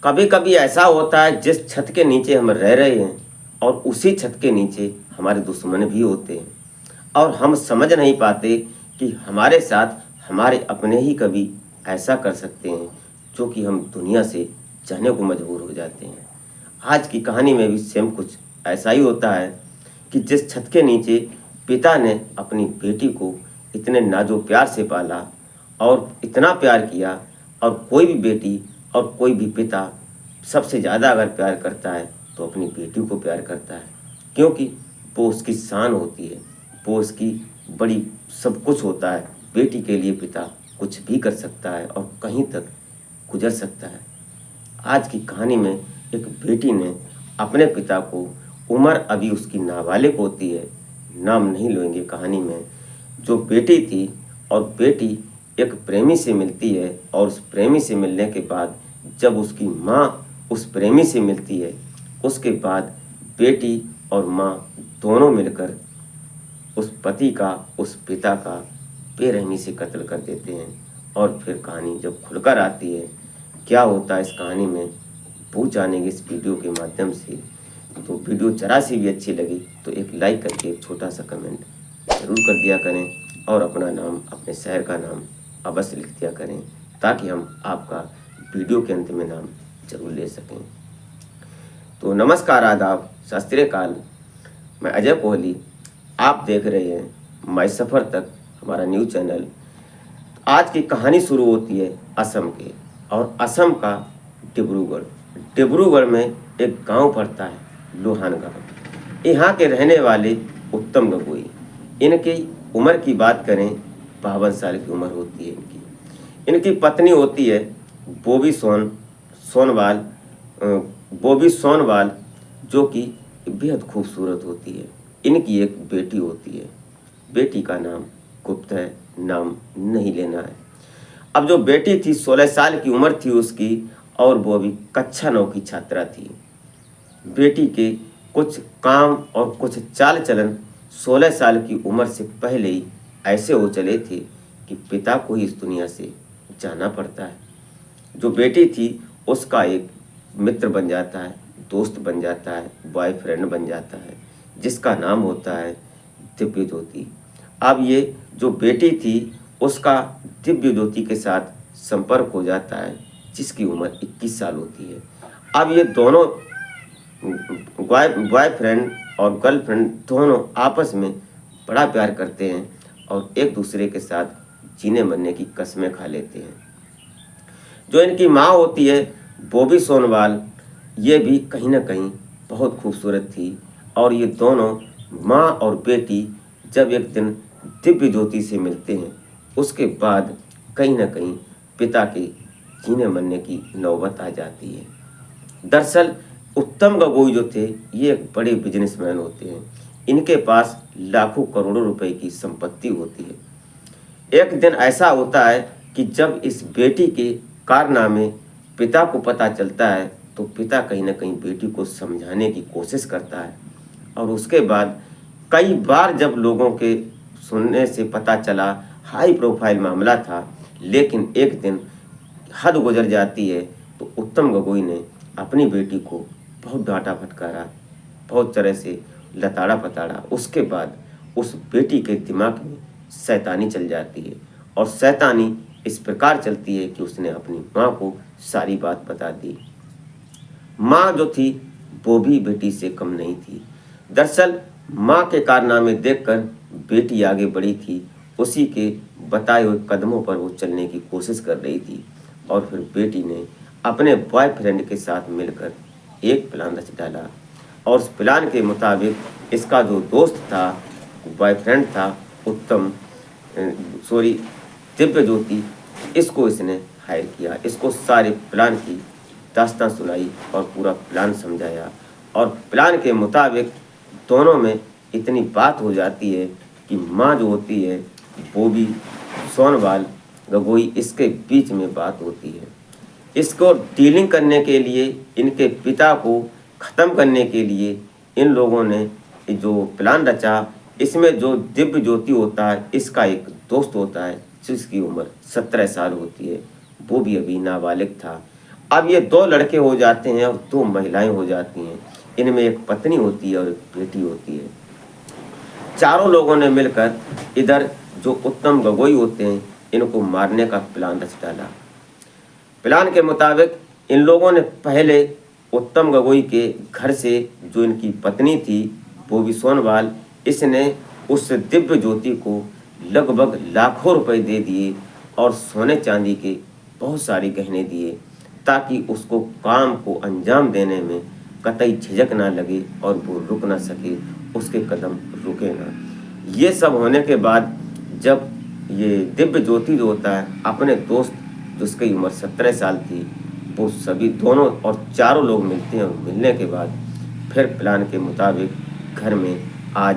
कभी कभी ऐसा होता है जिस छत के नीचे हम रह रहे हैं और उसी छत के नीचे हमारे दुश्मन भी होते हैं और हम समझ नहीं पाते कि हमारे साथ हमारे अपने ही कभी ऐसा कर सकते हैं जो कि हम दुनिया से जाने को मजबूर हो जाते हैं। आज की कहानी में भी सेम कुछ ऐसा ही होता है कि जिस छत के नीचे पिता ने अपनी बेटी को इतने नाजो प्यार से पाला और इतना प्यार किया, और कोई भी बेटी और कोई भी पिता सबसे ज़्यादा अगर प्यार करता है तो अपनी बेटी को प्यार करता है, क्योंकि वो उसकी शान होती है, वो उसकी बड़ी सब कुछ होता है। बेटी के लिए पिता कुछ भी कर सकता है और कहीं तक गुजर सकता है। आज की कहानी में एक बेटी ने अपने पिता को, उम्र अभी उसकी नाबालिग होती है, नाम नहीं लेंगे कहानी में, जो बेटी थी, और बेटी एक प्रेमी से मिलती है और उस प्रेमी से मिलने के बाद जब उसकी माँ उस प्रेमी से मिलती है, उसके बाद बेटी और माँ दोनों मिलकर उस पति का, उस पिता का बेरहमी से कत्ल कर देते हैं। और फिर कहानी जब खुलकर आती है, क्या होता है इस कहानी में, वो जानेंगे इस वीडियो के माध्यम से। तो वीडियो जरा सी भी अच्छी लगी तो एक लाइक करके एक छोटा सा कमेंट ज़रूर कर दिया करें और अपना नाम, अपने शहर का नाम अवश्य लिख दिया करें, ताकि हम आपका वीडियो के अंत में नाम जरूर ले सकें। तो नमस्कार, आदाब, सत श्री अकाल। मैं अजय कोहली, आप देख रहे हैं माई सफ़र तक, हमारा न्यूज़ चैनल। आज की कहानी शुरू होती है असम के, और असम का डिब्रूगढ़। डिब्रूगढ़ में एक गांव पड़ता है, लोहान गांव। यहाँ के रहने वाले उत्तम गगोई, इनकी उम्र की बात करें 52 साल की उम्र होती है इनकी पत्नी होती है बोबी सोनवाल, बोबी सोनवाल, जो कि बेहद खूबसूरत होती है। इनकी एक बेटी होती है, बेटी का नाम गुप्त है, नाम नहीं लेना है। अब जो बेटी थी 16 साल की उम्र थी उसकी, और वो भी कक्षा 9 की छात्रा थी। बेटी के कुछ काम और कुछ चाल चलन 16 साल की उम्र से पहले ही ऐसे हो चले थे कि पिता को ही इस दुनिया से जाना पड़ता है। जो बेटी थी उसका एक मित्र बन जाता है, दोस्त बन जाता है, बॉयफ्रेंड बन जाता है, जिसका नाम होता है दिव्य ज्योति। अब ये जो बेटी थी उसका दिव्य ज्योति के साथ संपर्क हो जाता है, जिसकी उम्र 21 साल होती है। अब ये दोनों बॉयफ्रेंड और गर्लफ्रेंड दोनों आपस में बड़ा प्यार करते हैं और एक दूसरे के साथ जीने मरने की कस्में खा लेते हैं। जो इनकी माँ होती है बोबी सोनवाल, ये भी कहीं ना कहीं बहुत खूबसूरत थी, और ये दोनों माँ और बेटी जब एक दिन दिव्य ज्योति से मिलते हैं, उसके बाद कहीं ना कहीं पिता के जीने मरने की नौबत आ जाती है। दरअसल उत्तम गगोई जो थे, ये एक बड़े बिजनेसमैन होते हैं। इनके पास लाखों करोड़ों रुपए की संपत्ति होती है। एक दिन ऐसा होता है कि जब इस बेटी के कारनामे पिता को पता चलता है, तो पिता कहीं ना कहीं बेटी को समझाने की कोशिश करता है, और उसके बाद कई बार जब लोगों के सुनने से पता चला, हाई प्रोफाइल मामला था, लेकिन एक दिन हद गुजर जाती है तो उत्तम गगोई ने अपनी बेटी को बहुत डांटा फटकारा, बहुत तरह से लताड़ा पताड़ा। उसके बाद उस बेटी के दिमाग में शैतानी चल जाती है, और शैतानी इस प्रकार चलती है कि उसने अपनी माँ को सारी बात बता दी। माँ जो थी वो भी बेटी से कम नहीं थी। दरअसल माँ के कारनामे देखकर बेटी आगे बढ़ी थी, उसी के बताए हुए कदमों पर वो चलने की कोशिश कर रही थी। और फिर बेटी ने अपने बॉयफ्रेंड के साथ मिलकर एक प्लान रच डाला, और उस प्लान के मुताबिक इसका जो दोस्त था, बॉयफ्रेंड था उत्तम, दिव्य ज्योति, इसको इसने हायर किया। इसको सारे प्लान की दास्तां सुनाई और पूरा प्लान समझाया, और प्लान के मुताबिक दोनों में इतनी बात हो जाती है कि माँ जो होती है बोबी सोनवाल गगोई, इसके बीच में बात होती है। इसको डीलिंग करने के लिए, इनके पिता को ख़त्म करने के लिए इन लोगों ने जो प्लान रचा, इसमें जो दिव्य ज्योति होता है, इसका एक दोस्त होता है जिसकी उम्र 17 साल होती है, वो भी अभी नाबालिग था, अब ये 2 लड़के हो जाते हैं और 2 महिलाएं हो जाती हैं। इनमें एक पत्नी होती है और एक बेटी होती है। चारों लोगों ने मिलकर इधर जो उत्तम गगोई होते हैं इनको मारने का प्लान रच डाला। प्लान के मुताबिक इन लोगों ने पहले उत्तम गगोई के घर से जो इनकी पत्नी थी बोबी सोनवाल, इसने उस दिव्य ज्योति को लगभग लाखों रुपए दे दिए और सोने चांदी के बहुत सारे गहने दिए ताकि उसको काम को अंजाम देने में कतई झिझक ना लगे और वो रुक ना सके, उसके कदम रुके ना। ये सब होने के बाद जब ये दिव्य ज्योति जो होता है अपने दोस्त जिसकी उम्र 17 साल थी, वो सभी दोनों और चारों लोग मिलते हैं। मिलने के बाद फिर प्लान के मुताबिक घर में आज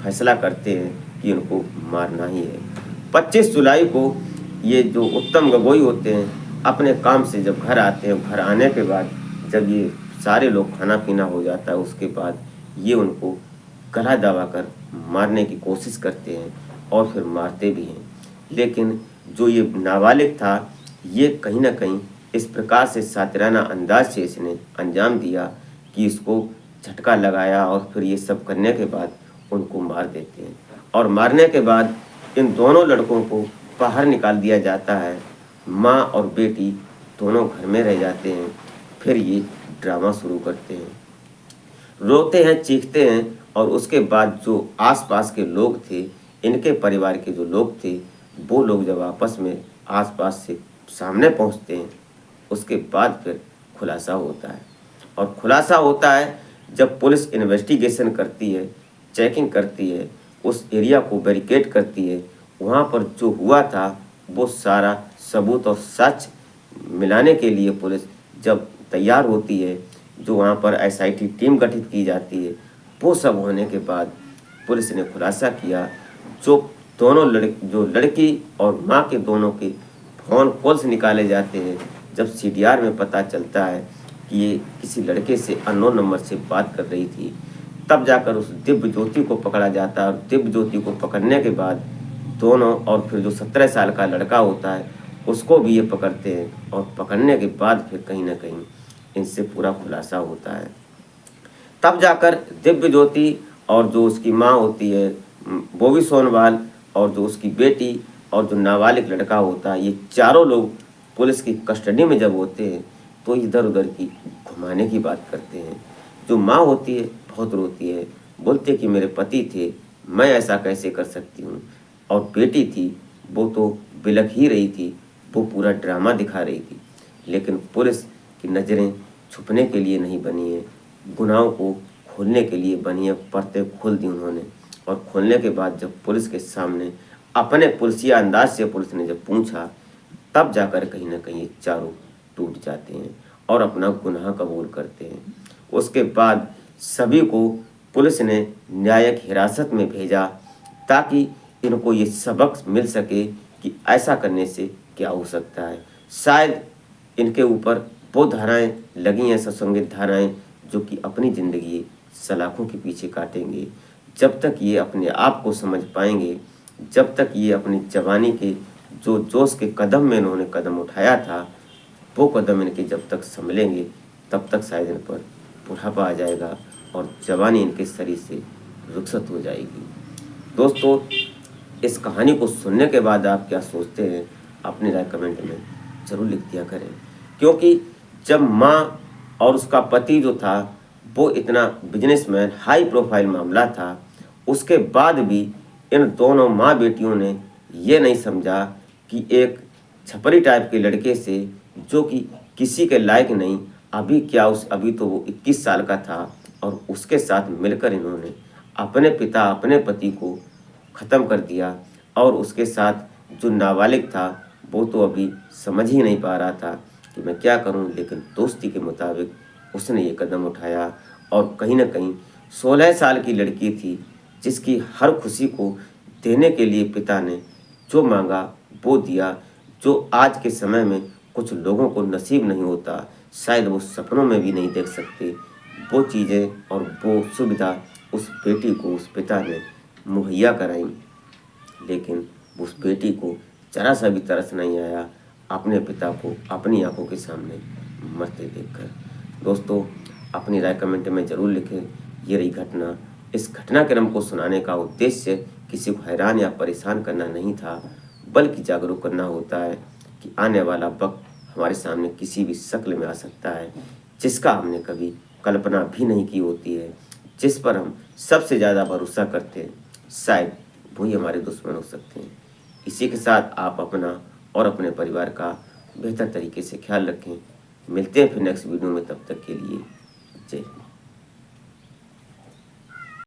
फैसला करते हैं कि उनको मारना ही है। 25 जुलाई को ये जो उत्तम गगोई होते हैं अपने काम से जब घर आते हैं, घर आने के बाद जब ये सारे लोग खाना पीना हो जाता है, उसके बाद ये उनको गला दबाकर मारने की कोशिश करते हैं और फिर मारते भी हैं। लेकिन जो ये नाबालिग था ये कहीं ना कहीं इस प्रकार से सातिराना अंदाज से इसने अंजाम दिया कि इसको झटका लगाया और फिर ये सब करने के बाद उनको मार देते हैं। और मारने के बाद इन दोनों लड़कों को बाहर निकाल दिया जाता है। माँ और बेटी दोनों घर में रह जाते हैं। फिर ये ड्रामा शुरू करते हैं, रोते हैं, चीखते हैं। और उसके बाद जो आसपास के लोग थे, इनके परिवार के जो लोग थे, वो लोग जब आपस में आसपास से सामने पहुंचते हैं, उसके बाद फिर खुलासा होता है। और खुलासा होता है जब पुलिस इन्वेस्टिगेशन करती है, चेकिंग करती है, उस एरिया को बैरिकेड करती है। वहाँ पर जो हुआ था वो सारा सबूत और सच मिलाने के लिए पुलिस जब तैयार होती है, जो वहाँ पर एसआईटी टीम गठित की जाती है, वो सब होने के बाद पुलिस ने खुलासा किया। जो दोनों जो लड़की और माँ के दोनों के फ़ोन कॉल्स निकाले जाते हैं। जब सीडीआर में पता चलता है कि ये किसी लड़के से अननोन नंबर से बात कर रही थी, तब जाकर उस दिव्य ज्योति को पकड़ा जाता है। और दिव्य ज्योति को पकड़ने के बाद दोनों और फिर जो 17 साल का लड़का होता है उसको भी ये पकड़ते हैं। और पकड़ने के बाद फिर कहीं ना कहीं इनसे पूरा खुलासा होता है। तब जाकर दिव्य ज्योति और जो उसकी माँ होती है बोबी सोनवाल और जो उसकी बेटी और जो नाबालिग लड़का होता है, ये चारों लोग पुलिस की कस्टडी में जब होते हैं तो इधर उधर की घुमाने की बात करते हैं। जो माँ होती है बहुत रोती है, बोलती है कि मेरे पति थे, मैं ऐसा कैसे कर सकती हूँ। और बेटी थी वो तो बिलख ही रही थी, वो पूरा ड्रामा दिखा रही थी। लेकिन पुलिस की नज़रें छुपने के लिए नहीं बनी है, गुनाहों को खोलने के लिए बनी है। पर्दे खोल दी उन्होंने। और खोलने के बाद जब पुलिस के सामने अपने पुलिसिया अंदाज से पुलिस ने जब पूछा, तब जाकर कहीं ना कहीं चारों टूट जाते हैं और अपना गुनाह कबूल करते हैं। उसके बाद सभी को पुलिस ने न्यायिक हिरासत में भेजा ताकि इनको ये सबक मिल सके कि ऐसा करने से क्या हो सकता है। शायद इनके ऊपर वो धाराएं लगी हैं, ससंगित धाराएं, जो कि अपनी ज़िंदगी सलाखों के पीछे काटेंगे। जब तक ये अपने आप को समझ पाएंगे, जब तक ये अपनी जवानी के जो जोश के कदम में इन्होंने कदम उठाया था, वो कदम इनके जब तक संभलेंगे तब तक शायद इन पर बुढ़ापा आ जाएगा और जवानी इनके शरीर से रुखसत हो जाएगी। दोस्तों, इस कहानी को सुनने के बाद आप क्या सोचते हैं, अपनी राय कमेंट में ज़रूर लिख दिया करें। क्योंकि जब माँ और उसका पति जो था वो इतना बिजनेसमैन हाई प्रोफाइल मामला था, उसके बाद भी इन दोनों माँ बेटियों ने ये नहीं समझा कि एक छपरी टाइप के लड़के से, जो कि किसी के लायक नहीं, अभी तो वो 21 साल का था, और उसके साथ मिलकर इन्होंने अपने पिता अपने पति को ख़त्म कर दिया। और उसके साथ जो नाबालिग था वो तो अभी समझ ही नहीं पा रहा था कि मैं क्या करूं, लेकिन दोस्ती के मुताबिक उसने ये कदम उठाया। और कहीं ना कहीं 16 साल की लड़की थी जिसकी हर खुशी को देने के लिए पिता ने जो मांगा वो दिया, जो आज के समय में कुछ लोगों को नसीब नहीं होता, शायद वो सपनों में भी नहीं देख सकते। वो चीज़ें और वो सुविधा उस बेटी को उस पिता ने मुहैया कराई। लेकिन उस बेटी को जरा सा भी तरस नहीं आया अपने पिता को अपनी आंखों के सामने मरते देखकर। दोस्तों, अपनी राय कमेंट में ज़रूर लिखें। ये रही घटना। इस घटनाक्रम को सुनाने का उद्देश्य किसी को हैरान या परेशान करना नहीं था, बल्कि जागरूक करना होता है कि आने वाला वक्त हमारे सामने किसी भी शक्ल में आ सकता है, जिसका हमने कभी कल्पना भी नहीं की होती है। जिस पर हम सबसे ज़्यादा भरोसा करते हैं, शायद वही हमारे दुश्मन हो सकते हैं। इसी के साथ आप अपना और अपने परिवार का बेहतर तरीके से ख्याल रखें। मिलते हैं फिर नेक्स्ट वीडियो में, तब तक के लिए जय हिंद।